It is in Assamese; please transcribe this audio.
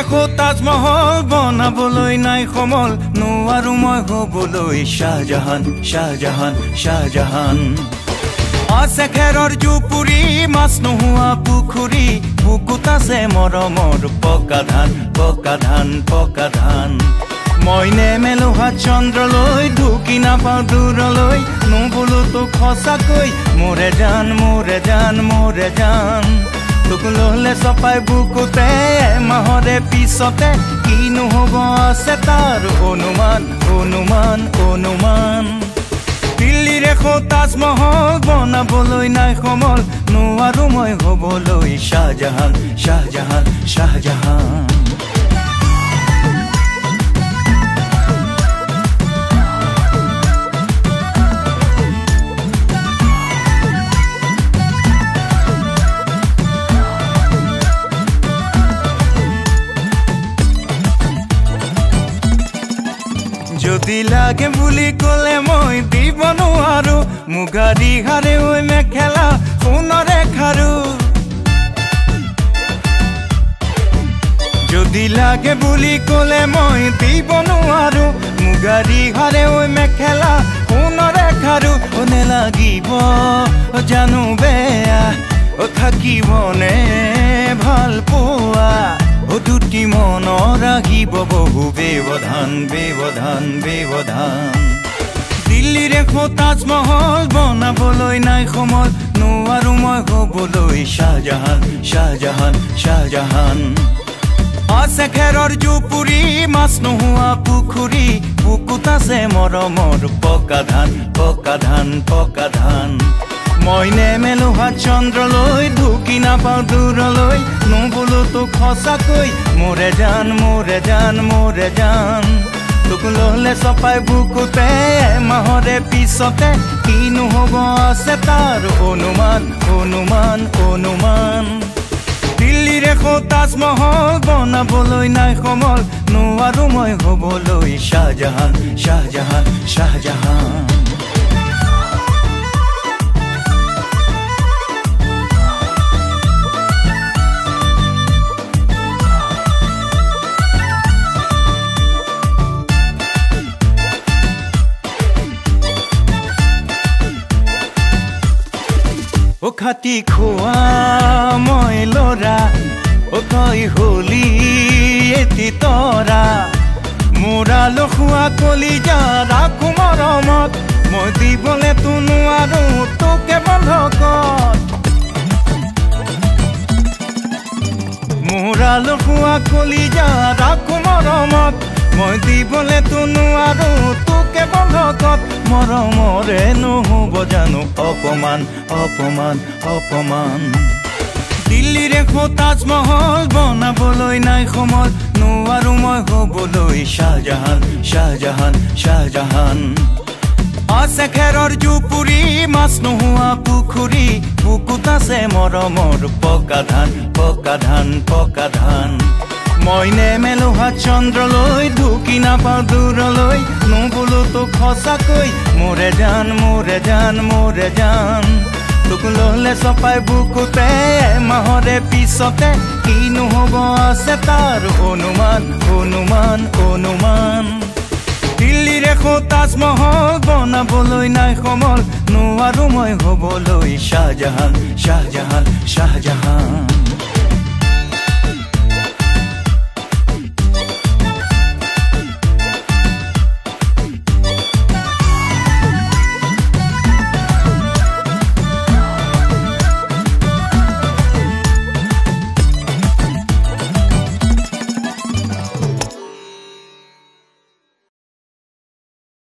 দেখো তাজমহল বনাবলৈ নাই সমল নোৱাৰো মই হ'বলৈ শাহজাহান শাহজাহান শাহজাহান আছে খেৰৰ জুপুৰি মাছ নোহোৱা পুখুৰী বুকুত আছে মৰমৰ পকা ধান পকা ধান পকা ধান মই নেমেলো হাত চন্দ্ৰলৈ ঢুকি নাপাওঁ দূৰলৈ নুবোলো তোক সঁচাকৈ মোৰে জান মোৰে জান মোৰে জান তোক ললে চপাই বুকুতে মাহৰে পিছতে কিনো হ'ব আছে তাৰ অনুমান অনুমান অনুমান দিল্লীৰ এখন তাজমহল বনাবলৈ নাই সমল নোৱাৰো মই হ'বলৈ শাহজাহান শাহজাহান শাহজাহান যদি লাগে বুলি ক'লে মই দিব নোৱাৰো মুগা ৰিহাৰে ঐ মেখেলা সোণৰে খাৰু যদি লাগে বুলি ক'লে মই দিব নোৱাৰো মুগা ৰিহাৰে ঐ মেখেলা সোণৰে খাৰু নেলাগিব জানো বেয়া থাকিবনে ভাল পোৱা দুটি মন ৰাখিব বহু ব্যৱধান ব্যৱধান ব্যৱধান দিল্লীৰ এখন তাজমহল বনাবলৈ নাই সমল নোৱাৰো মই হ'বলৈ শাহজাহান শাহজাহান শাহজাহান আছে খেৰৰ জুপুৰি মাছ নোহোৱা পুখুৰী বুকুত আছে মৰমৰ পকা ধান পকা ধান পকা ধান মই নেমেলো হাত চন্দ্ৰলৈ ঢুকি নাপাওঁ দূৰলৈ নুবোলো তোক সঁচাকৈ মোৰে জান মোৰে জান মোৰে জান তোক ললে চপাই বুকুতে মাহৰে পিছতে কিনো হ'ব আছে তাৰ অনুমান অনুমান অনুমান দিল্লীৰ এখন তাজমহল বনাবলৈ নাই সমল নোৱাৰো মই হ'বলৈ শাহজাহান শাহজাহান শাহজাহান ও খাটি খোৱা মই লৰা ও তই হলি এটি তৰা মোৰা লখুৱা কলিজা ৰাখো মৰমত মই দিবলে তো নোৱাৰো তোকে বন্ধকত মোৰা লখুৱা কলিজা ৰাখো মৰমত মই দিবলে তো নোৱাৰো তোকে বন্ধকত মৰমৰে নহ'ব জানো অপমান অপমান অপমান দিল্লীৰ এখন তাজমহল বনাবলৈ নাই সমল নোৱাৰো মই হ'বলৈ শাহজাহান শাহজাহান শাহজাহান আছে খেৰৰ জুপুৰি মাছ নোহোৱা পুখুৰী বুকুত আছে মৰমৰ পকা ধান পকা ধান পকা ধান মই নেমেলো হাত চন্দ্ৰলৈ ঢুকি নাপাওঁ দূৰলৈ নুবোলো তোক সঁচাকৈ মোৰে জান মোৰে জান মোৰে জান তোক ললে চপাই বুকুতে মাহৰে পিছতে কিনো হ'ব আছে তাৰ অনুমান অনুমান অনুমান দিল্লীৰ এখন তাজমহল বনাবলৈ নাই সমল নোৱাৰো মই হ'বলৈ শাহজাহান শাহজাহান শাহ